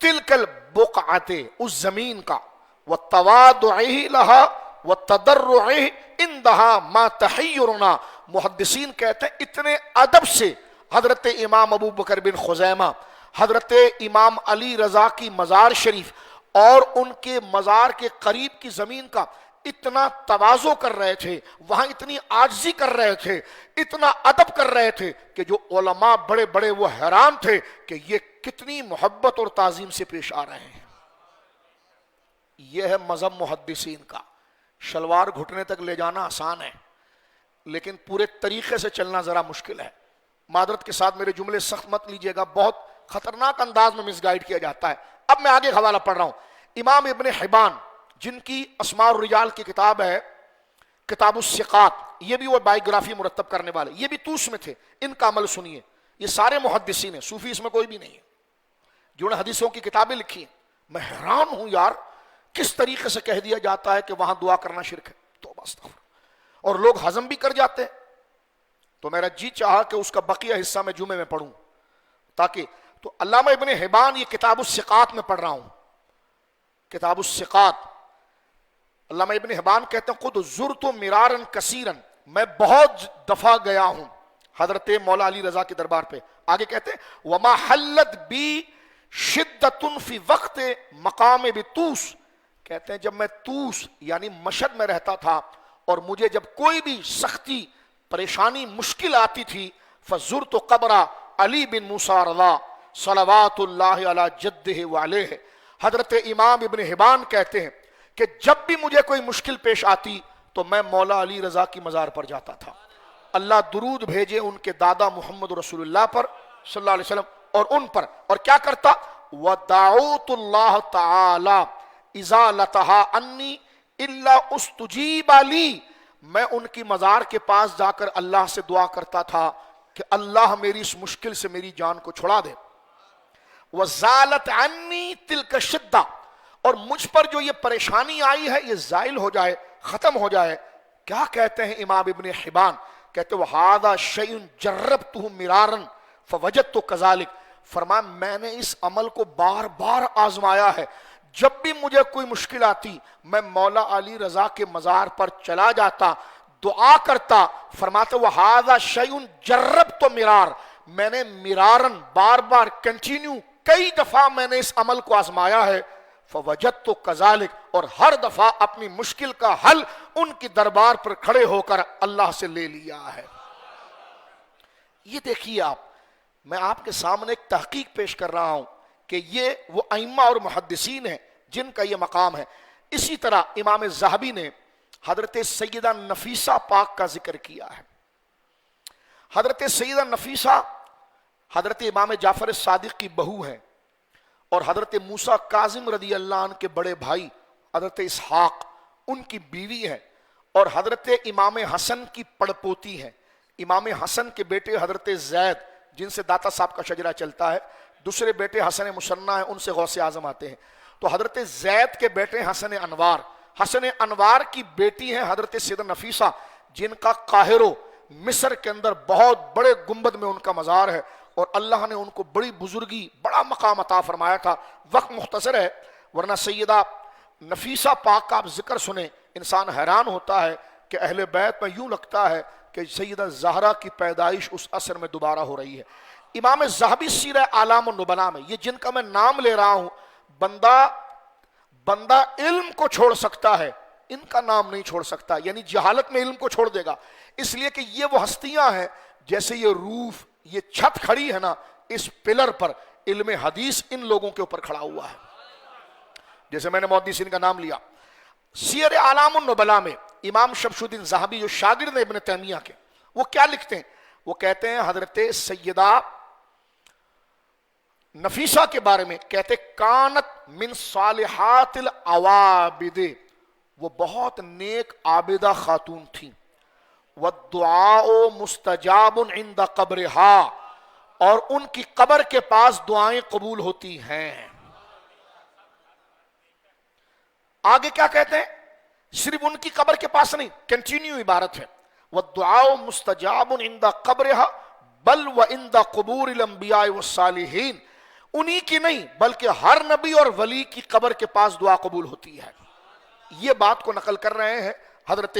تلک البقعۃ، اس زمین کا، وتواضعہ لہا وتضرعہ عندہا ما تحیرنا، محدثین کہتے ہیں اتنے ادب سے حضرت امام ابو بکر بن خزیمہ حضرت امام علی رضا کی مزار شریف اور ان کے مزار کے قریب کی زمین کا اتنا تواضع کر رہے تھے، وہاں اتنی عاجزی کر رہے تھے، اتنا ادب کر رہے تھے کہ جو علماء بڑے بڑے وہ حیران تھے کہ یہ کتنی محبت اور تعظیم سے پیش آ رہے ہیں. یہ ہے مذہب محدثین کا. شلوار گھٹنے تک لے جانا آسان ہے لیکن پورے طریقے سے چلنا ذرا مشکل ہے. معذرت کے ساتھ میرے جملے سخت مت لیجئے گا، بہت خطرناک انداز میں مس گائیڈ کیا جاتا ہے. اب میں آگے حوالہ پڑھ رہا ہوں. امام ابن حبان جن کی اسماء الرجال کی کتاب ہے کتاب الثقات، یہ بھی وہ بائیوگرافی مرتب کرنے والے، یہ بھی طوس میں تھے. ان کا عمل سنیے. یہ سارے محدثین ہیں، صوفی اس میں کوئی بھی نہیں ہے، جنہوں نے حدیثوں کی کتابیں لکھی ہیں. میں حیران ہوں یار، کس طریقے سے کہہ دیا جاتا ہے کہ وہاں دعا کرنا شرک ہے. توبہ استغفر. اور لوگ ہضم بھی کر جاتے ہیں. تو میرا جی چاہا کہ اس کا بقیہ حصہ میں جمعے میں پڑھوں تاکہ، تو علامہ ابن حبان یہ کتاب الثقات میں پڑھ رہا ہوں. کتاب الثقات، علامہ ابن حبان کہتے ہیں خود زرت مرارا کثیرا، میں بہت دفعہ گیا ہوں حضرت مولا علی رضا کے دربار پہ. آگے کہتے ہیں وما حلت بی شدت فی وقت مقام بطوس، کہتے ہیں جب میں طوس یعنی مشہد میں رہتا تھا اور مجھے جب کوئی بھی سختی پریشانی مشکل آتی تھی، فزرت قبر علی بن موسیٰ رضا صلوات اللہ علی جدہ وعلیہ. حضرت امام ابن حبان کہتے ہیں کہ جب بھی مجھے کوئی مشکل پیش آتی تو میں مولا علی رضا کی مزار پر جاتا تھا. اللہ درود بھیجے ان کے دادا محمد رسول اللہ پر صلی اللہ علیہ وسلم اور ان پر. اور کیا کرتا؟ وَدَعُوتُ اللَّهَ تَعَالَى إِزَالَتَهَا أَنِّي إِلَّا أُسْتُجِيبَ لِي، میں ان کی مزار کے پاس جا کر اللہ سے دعا کرتا تھا کہ اللہ میری اس مشکل سے میری جان کو چھڑا دے. وَزَالَتْ عَنِّي تِلْكَ الشِّدَّةُ، اور مجھ پر جو یہ پریشانی آئی ہے یہ زائل ہو جائے، ختم ہو جائے. کیا کہتے ہیں امام ابن حبان؟ کہتے ہیں وَهَذَا شَيْءٌ جَرَّبْتُهُ مِرَارًا فَوَجَدْتُ كَذَلِكَ، فرمایا میں نے اس عمل کو بار بار آزمایا ہے. جب بھی مجھے کوئی مشکل آتی میں مولا علی رضا کے مزار پر چلا جاتا، دعا کرتا. فرماتے وَهَذَا شَيْءٌ جَرَّبْتُ مِرَارًا، میں نے مِرَارًا بار بار کنٹینیو کئی دفعہ میں نے اس عمل کو آزمایا ہے. فوجدت کذالک، اور ہر دفعہ اپنی مشکل کا حل ان کی دربار پر کھڑے ہو کر اللہ سے لے لیا ہے. یہ دیکھیے آپ، میں آپ کے سامنے ایک تحقیق پیش کر رہا ہوں کہ یہ وہ ائمہ اور محدثین ہیں جن کا یہ مقام ہے. اسی طرح امام ذہبی نے حضرت سیدہ نفیسہ پاک کا ذکر کیا ہے. حضرت سیدہ نفیسہ حضرت امام جعفر صادق کی بہو ہیں اور حضرت موسیٰ کاظم رضی اللہ عنہ کے بڑے بھائی حضرت اسحاق ان کی بیوی ہیں اور حضرت امام حسن کی پڑپوتی ہیں. امام حسن کے بیٹے حضرت زید جن سے داتا صاحب کا شجرہ چلتا ہے، دوسرے بیٹے حسن مصنع ہیں، ان سے غوث اعظم آتے ہیں. تو حضرت زید کے بیٹے حسن انوار، حسن انوار کی بیٹی ہیں حضرت سیدہ نفیسہ جن کا قاہرو مصر کے اندر بہت بڑے گنبد میں ان کا مزار ہے اور اللہ نے ان کو بڑی بزرگی بڑا مقام عطا فرمایا تھا. وقت مختصر ہے ورنہ سیدہ نفیسہ پاک کا آپ ذکر سنیں انسان حیران ہوتا ہے کہ اہل بیت میں یوں لگتا ہے کہ سیدہ زہرا کی پیدائش اس عصر میں دوبارہ ہو رہی ہے. امام ذہبی سیرہ اعلام النبلاء میں یہ جن کا میں نام لے رہا ہوں، بندہ علم کو چھوڑ سکتا ہے، ان کا نام نہیں چھوڑ سکتا، یعنی جہالت میں علم کو چھوڑ دے گا، اس لیے کہ یہ وہ ہستیاں ہیں، جیسے یہ روف، یہ چھت کھڑی ہے نا، اس پلر پر علم حدیث ان لوگوں کے اوپر کھڑا ہوا ہے۔ جیسے میں نے محدثین کا نام لیا، سیر اعلام النبلاء میں امام شمس الدین ذہبی جو شاگرد ہیں ابن تیمیہ کے، وہ کیا لکھتے ہیں؟ وہ کہتے ہیں حضرت سیدہ نفیسہ کے بارے میں، کہتے کانت من صالحات العوابد، وہ بہت نیک عابدہ خاتون تھیں، والدعاء مستجاب عند قبرها، اور ان کی قبر کے پاس دعائیں قبول ہوتی ہیں۔ آگے کیا کہتے ہیں؟ صرف ان کی قبر کے پاس نہیں، کنٹینیو عبارت ہے، والدعاء مستجاب عند قبرها بل وعند قبور الانبیاء والصالحین، انہی کی نہیں بلکہ ہر نبی اور ولی کی قبر کے پاس دعا قبول ہوتی ہے۔ یہ بات کو نقل کر رہے ہیں حضرت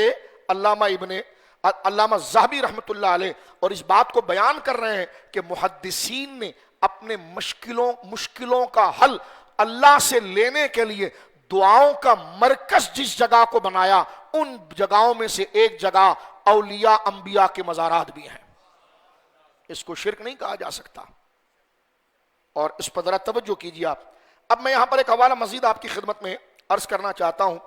علامہ ذہبی رحمۃ اللہ علیہ، اور اس بات کو بیان کر رہے ہیں کہ محدثین نے اپنے مشکلوں کا حل اللہ سے لینے کے لیے دعاؤں کا مرکز جس جگہ کو بنایا، ان جگہوں میں سے ایک جگہ اولیاء انبیاء کے مزارات بھی ہیں۔ اس کو شرک نہیں کہا جا سکتا، اور اس پر ذرا توجہ کیجیے آپ۔ اب میں یہاں پر ایک حوالہ مزید آپ کی خدمت میں عرض کرنا چاہتا ہوں،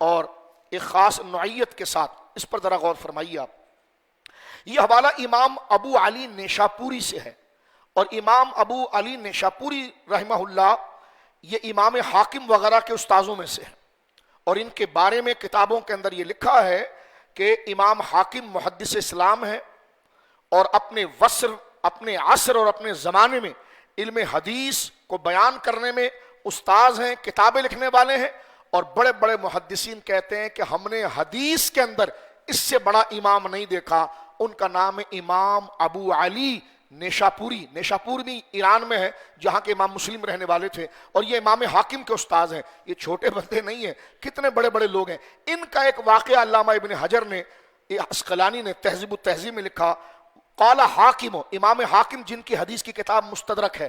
اور ایک خاص نوعیت کے ساتھ اس پر ذرا غور فرمائیے آپ۔ یہ حوالہ امام ابو علی نیشاپوری سے ہے، اور امام ابو علی نیشاپوری رحمہ اللہ یہ امام حاکم وغیرہ کے استاذوں میں سے ہے، اور ان کے بارے میں کتابوں کے اندر یہ لکھا ہے کہ امام حاکم محدث اسلام ہے، اور اپنے عصر اور اپنے زمانے میں علم حدیث کو بیان کرنے میں استاذ ہیں، کتابیں لکھنے والے ہیں، اور بڑے بڑے محدثین کہتے ہیں کہ ہم نے حدیث کے اندر اس سے بڑا امام نہیں دیکھا۔ ان کا نام ہے امام ابو علی نیشاپوری، نیشاپور بھی ایران میں ہے جہاں کے امام مسلم رہنے والے تھے، اور یہ امام حاکم کے استاذ ہیں۔ یہ چھوٹے بندے نہیں ہیں، کتنے بڑے بڑے لوگ ہیں۔ ان کا ایک واقعہ علامہ ابن حجر نے، عسقلانی نے تہذیب التہذیب میں لکھا، قال حاکم، امام حاکم جن کی حدیث کی کتاب مستدرک ہے،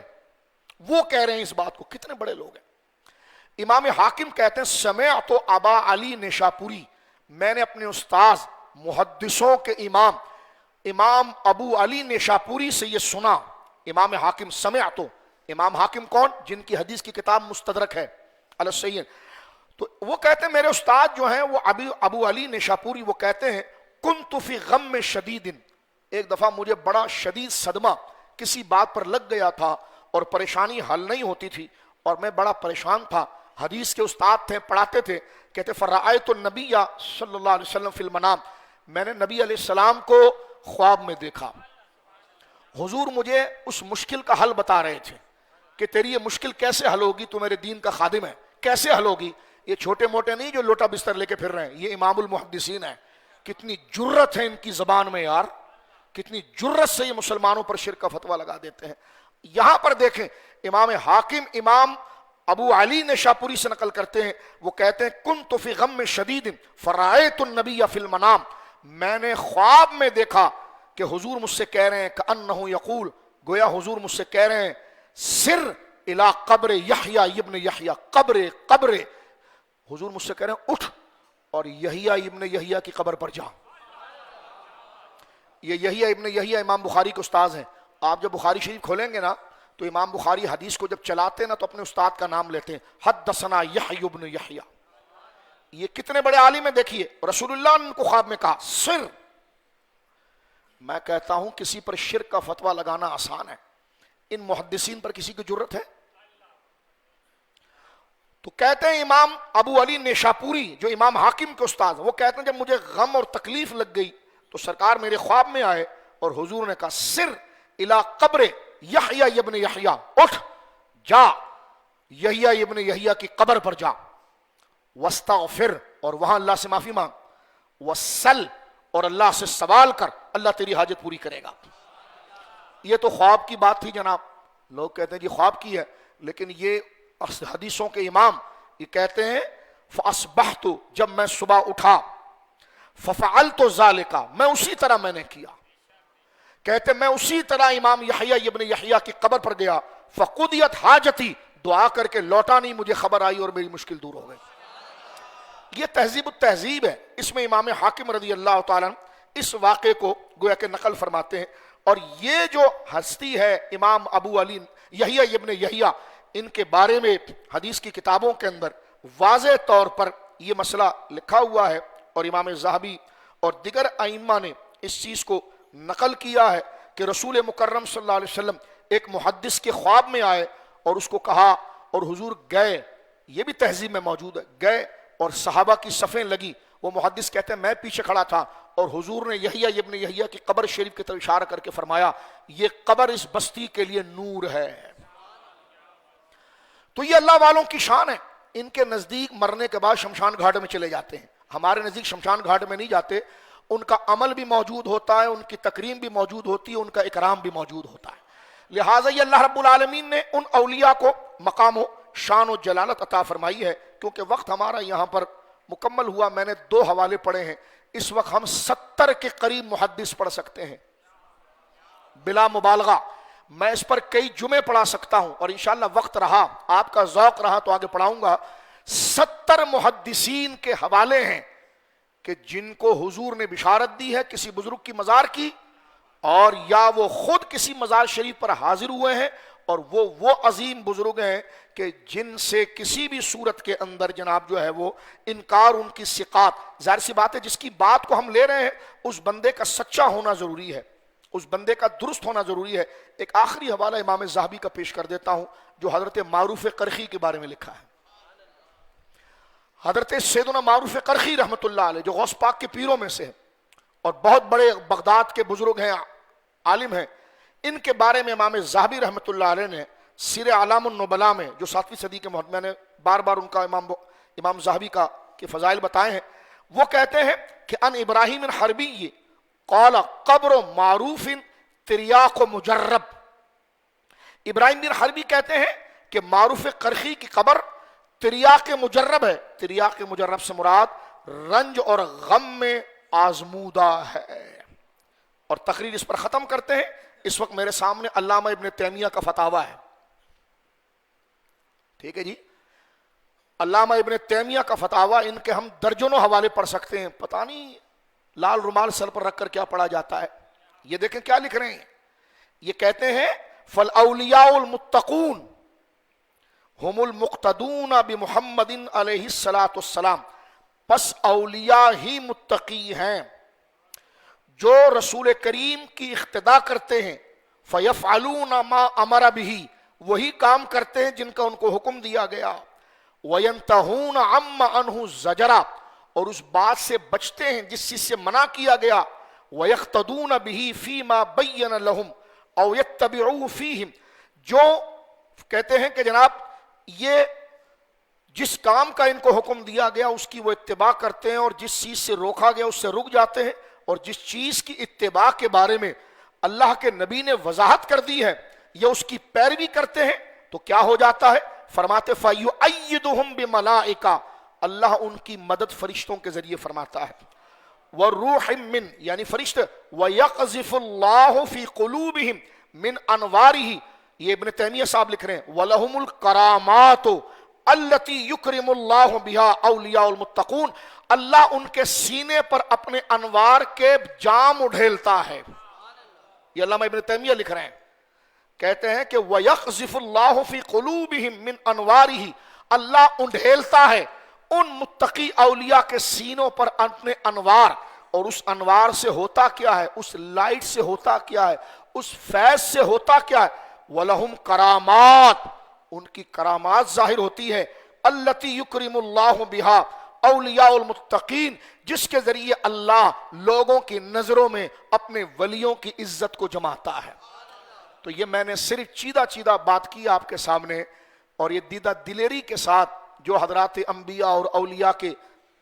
وہ کہہ رہے ہیں اس بات کو، کتنے بڑے لوگ ہیں۔ امام حاکم کہتے ہیں سمعت ابا علی نیشاپوری، میں نے اپنے استاذ محدثوں کے امام ابو علی نیشاپوری سے یہ سنا۔ امام حاکم سمعت، امام حاکم کون؟ جن کی حدیث کی کتاب مستدرک ہے علی الصحیح۔ تو وہ کہتے ہیں میرے استاد جو ہیں وہ ابو علی نیشاپوری، وہ کہتے ہیں کنت فی غم شدید، ایک دفعہ مجھے بڑا شدید صدمہ کسی بات پر لگ گیا تھا، اور پریشانی حل نہیں ہوتی تھی، اور میں بڑا پریشان تھا۔ حدیث کے استاد تھے، پڑھاتے تھے، کہتے فرأیت النبی صلی اللہ علیہ وسلم فی المنام، میں نے نبی علیہ السلام کو خواب میں دیکھا۔ حضور مجھے اس مشکل کا حل بتا رہے تھے کہ تیری یہ مشکل کیسے حل ہوگی، تو میرے دین کا خادم ہے، کیسے حل ہوگی؟ یہ چھوٹے موٹے نہیں جو لوٹا بستر لے کے پھر رہے ہیں، یہ امام المحدثین ہیں۔ کتنی جرت ہے ان کی زبان میں یار، کتنی جرت سے یہ مسلمانوں پر شرک کا فتویٰ لگا دیتے ہیں۔ یہاں پر دیکھیں امام حاکم امام ابو علی نیشاپوری سے نقل کرتے ہیں، وہ کہتے ہیں کنت فی غم شدید فرأیت النبی فی المنام، میں نے خواب میں دیکھا کہ حضور مجھ سے کہہ رہے ہیں کأنہ یقول، گویا حضور مجھ سے کہہ رہے ہیں سر الی قبر یحییٰ ابن یحییٰ، قبر حضور مجھ سے کہہ رہے ہیں اٹھ اور یحییٰ ابن یحییٰ کی قبر پر جا۔ یہ یحییٰ ابن یحییٰ امام بخاری کے استاذ ہیں۔ آپ جب بخاری شریف کھولیں گے نا تو امام بخاری حدیث کو جب چلاتے ہیں نا تو اپنے استاد کا نام لیتے ہیں، حدثنا یحییٰ ابن یحییٰ۔ یہ کتنے بڑے عالم ہیں، دیکھیے رسول اللہ نے ان کو خواب میں کہا سر۔ میں کہتا ہوں کسی پر شرک کا فتویٰ لگانا آسان ہے، ان محدثین پر کسی کی جرت ہے؟ تو کہتے ہیں امام ابو علی نیشاپوری جو امام حاکم کے استاد ہیں، وہ کہتے ہیں جب مجھے غم اور تکلیف لگ گئی تو سرکار میرے خواب میں آئے اور حضور نے کہا سر الی قبر یحییٰ ابن یحییٰ، اٹھ جا یحییٰ ابن یحییٰ کی قبر پر جا، واستغفر اور وہاں اللہ سے معافی مانگ، وسل اور اللہ سے سوال کر، اللہ تیری حاجت پوری کرے گا۔ یہ تو خواب کی بات تھی جناب، لوگ کہتے ہیں جی خواب کی ہے، لیکن یہ حدیثوں کے امام یہ کہتے ہیں فاصبحت، جب میں صبح اٹھا، ففعلت ذالک، میں اسی طرح میں نے کیا، کہتے میں اسی طرح امام یحییٰ ابن یحییٰ کی قبر پر گیا، فقضیت حاجتی، دعا کر کے لوٹا نہیں، مجھے خبر آئی اور میری مشکل دور ہو گئی۔ یہ تہذیب التہذیب ہے، اس میں امام حاکم رضی اللہ تعالیٰ اس واقعے کو گویا کہ نقل فرماتے ہیں، اور یہ جو ہستی ہے امام ابو علی یحییٰ ابن یحییٰ، ان کے بارے میں حدیث کی کتابوں کے اندر واضح طور پر یہ مسئلہ لکھا ہوا ہے، اور امام ذہبی اور دیگر ائمہ نے اس چیز کو نقل کیا ہے کہ رسول مکرم صلی اللہ علیہ وسلم ایک محدث کے خواب میں آئے اور اس کو کہا، اور حضور گئے، یہ بھی تہذیب میں موجود ہے، گئے اور صحابہ کی صفیں لگی، وہ محدث کہتے ہیں میں پیچھے کھڑا تھا، اور حضور نے یحییٰ ابن یحییٰ کی قبر شریف کی طرف اشارہ کر کے فرمایا یہ قبر اس بستی کے لیے نور ہے۔ تو یہ اللہ والوں کی شان ہے، ان کے نزدیک مرنے کے بعد شمشان گھاٹ میں چلے جاتے ہیں، ہمارے نزدیک شمشان گھاٹ میں نہیں جاتے، ان کا عمل بھی موجود ہوتا ہے، ان کی تکریم بھی موجود ہوتی ہے، ان کا اکرام بھی موجود ہوتا ہے۔ لہٰذا یہ اللہ رب العالمین نے ان اولیاء کو مقام و شان و جلالت عطا فرمائی ہے۔ کیونکہ وقت ہمارا یہاں پر مکمل ہوا، میں نے 2 حوالے پڑھے ہیں، اس وقت ہم 70 کے قریب محدث پڑھ سکتے ہیں بلا مبالغہ، میں اس پر کئی جمعے پڑھا سکتا ہوں، اور انشاءاللہ وقت رہا، آپ کا ذوق رہا تو آگے پڑھاؤں گا۔ 70 محدثین کے حوالے ہیں کہ جن کو حضور نے بشارت دی ہے کسی بزرگ کی مزار کی، اور یا وہ خود کسی مزار شریف پر حاضر ہوئے ہیں، اور وہ عظیم بزرگ ہیں کہ جن سے کسی بھی صورت کے اندر جناب جو ہے وہ انکار، ان کی ثقات، ظاہر سی بات ہے جس کی بات کو ہم لے رہے ہیں اس بندے کا سچا ہونا ضروری ہے، اس بندے کا درست ہونا ضروری ہے۔ ایک آخری حوالہ امام ذہبی کا پیش کر دیتا ہوں جو حضرت معروف قرخی کے بارے میں لکھا ہے۔ حضرت سیدنا معروف قرخی رحمۃ اللہ علیہ جو غوث پاک کے پیروں میں سے ہیں اور بہت بڑے بغداد کے بزرگ ہیں، عالم ہیں، ان کے بارے میں امام ذہبی رحمۃ اللہ علیہ نے سیر اعلام النبلاء میں جو 7ویں صدی کے میں نے بار بار ان کا امام ذہبی کا کے فضائل بتائے ہیں، وہ کہتے ہیں کہ ان ابراہیم حربی قال قبر معروف تریاق مجرب، ابراہیم بن حربی کہتے ہیں کہ معروف قرخی کی قبر تریاق مجرب ہے، تریاق مجرب سے مراد رنج اور غم میں آزمودہ ہے۔ اور تقریر اس پر ختم کرتے ہیں، اس وقت میرے سامنے علامہ ابن تیمیہ کا فتاویٰ ہے، ٹھیک ہے جی، علامہ ابن تیمیہ کا فتاویٰ، ان کے ہم درجنوں حوالے پڑھ سکتے ہیں، پتہ نہیں لال رومال سر پر رکھ کر کیا پڑھا جاتا ہے۔ یہ دیکھیں کیا لکھ رہے ہیں، یہ کہتے ہیں فالاولیاء المتقون ہم المقتدون بمحمد علیہ السلام، پس اولیاء ہی متقی ہیں جو رسول کریم کی اقتداء کرتے ہیں، فیفعلون ما امر بہ، وہی کام کرتے ہیں جن کا ان کو حکم دیا گیا، وینتہون عما عنہ زجرا، اور اس بات سے بچتے ہیں جس چیز سے منع کیا گیا، ویقتدون بہ فیما بین لہم او یتبعوا فیہم، جو کہتے ہیں کہ جناب یہ جس کام کا ان کو حکم دیا گیا اس کی وہ اتباع کرتے ہیں، اور جس چیز سے روکا گیا اس سے رک جاتے ہیں، اور جس چیز کی اتباع کے بارے میں اللہ کے نبی نے وضاحت کر دی ہے یہ اس کی پیروی کرتے ہیں تو کیا ہو جاتا ہے، فرماتے فَيُؤَيِّدُهُمْ بِمَلَائِكَةٍ، اللہ ان کی مدد فرشتوں کے ذریعے فرماتا ہے، وَالرُّوحٍ مِّن، یعنی فرشتے، وَيَقْذِفُ اللَّهُ فِي قُلُوبِهِمْ مِنْ أَنْوَارِهِ، یہ ابن تیمیہ صاحب لکھ رہے ہیں، وَلَهُمُ الْكَرَامَاتُ الَّتِي يُكْرِمُ اللَّهُ بِهَا أَوْلِيَاءُ الْمُتَّقُونَ، اللہ ان کے سینے پر اپنے انوار کے جام اڈھیلتا ہے۔ یہ علامہ ابن تیمیہ لکھ رہے ہیں، کہتے ہیں کہ وَيَقْذِفُ اللَّهُ فِي قُلُوبِهِمْ مِنْ أَنْوَارِهِ، اللہ اڈھیلتا ہے ان متقی اولیاء کے سینوں پر اپنے انوار، اور اس انوار سے ہوتا کیا ہے، اس لائٹ سے ہوتا کیا ہے، اس فیض سے ہوتا کیا ہے، وَلَهُمْ کرامات، ان کی کرامات ظاہر ہوتی ہے، الَّتِي يُكْرِمُ اللَّهُ بِهَا اولیاء المتقین، جس کے ذریعے اللہ لوگوں کی نظروں میں اپنے ولیوں کی عزت کو جماتا ہے۔ تو یہ میں نے صرف چیدہ چیدہ بات کی آپ کے سامنے، اور یہ دیدہ دلیری کے ساتھ جو حضرات انبیاء اور اولیاء کے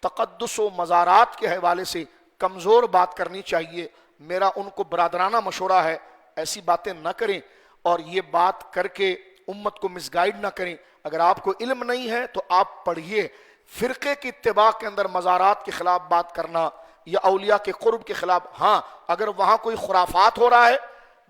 تقدس و مزارات کے حوالے سے کمزور بات کرنی چاہیے، میرا ان کو برادرانہ مشورہ ہے ایسی باتیں نہ کریں، اور یہ بات کر کے امت کو مس گائیڈ نہ کریں۔ اگر آپ کو علم نہیں ہے تو آپ پڑھیے، فرقے کی اتباع کے اندر مزارات کے خلاف بات کرنا یا اولیاء کے قرب کے خلاف، ہاں اگر وہاں کوئی خرافات ہو رہا ہے،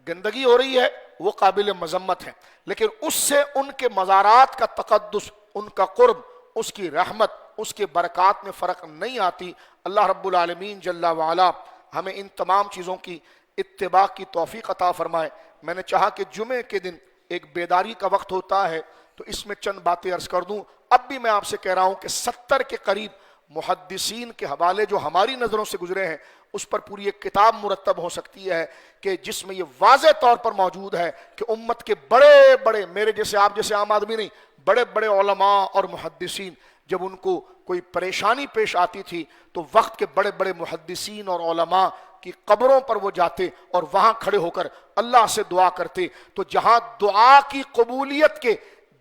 گندگی ہو رہی ہے، وہ قابل مذمت ہے، لیکن اس سے ان کے مزارات کا تقدس، ان کا قرب، اس کی رحمت، اس کے برکات میں فرق نہیں آتی۔ اللہ رب العالمین جل وعلا ہمیں ان تمام چیزوں کی اتباع کی توفیق عطا فرمائے۔ میں نے چاہا کہ جمعے کے دن ایک بیداری کا وقت ہوتا ہے تو اس میں چند باتیں عرض کر دوں۔ اب بھی میں آپ سے کہہ رہا ہوں کہ 70 کے قریب محدثین کے حوالے جو ہماری نظروں سے گزرے ہیں اس پر پوری ایک کتاب مرتب ہو سکتی ہے کہ جس میں یہ واضح طور پر موجود ہے کہ امت کے بڑے بڑے، میرے جیسے آپ جیسے عام آدمی نہیں، بڑے بڑے علماء اور محدثین جب ان کو کوئی پریشانی پیش آتی تھی تو وقت کے بڑے بڑے محدثین اور علماء کی قبروں پر وہ جاتے اور وہاں کھڑے ہو کر اللہ سے دعا کرتے۔ تو جہاں دعا کی قبولیت کے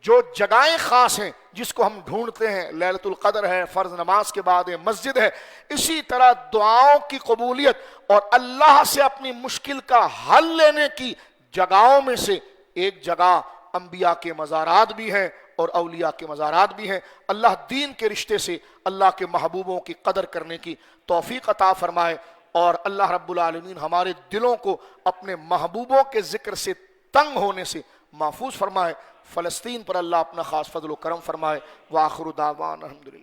جو جگہیں خاص ہیں جس کو ہم ڈھونڈتے ہیں، لیلۃ القدر ہے، فرض نماز کے بعد ہے، مسجد ہے، اسی طرح دعاؤں کی قبولیت اور اللہ سے اپنی مشکل کا حل لینے کی جگہوں میں سے ایک جگہ انبیاء کے مزارات بھی ہیں اور اولیاء کے مزارات بھی ہیں۔ اللہ دین کے رشتے سے اللہ کے محبوبوں کی قدر کرنے کی توفیق عطا فرمائے، اور اللہ رب العالمین ہمارے دلوں کو اپنے محبوبوں کے ذکر سے تنگ ہونے سے محفوظ فرمائے۔ فلسطین پر اللہ اپنا خاص فضل و کرم فرمائے۔ وآخر دعوانا الحمدللہ۔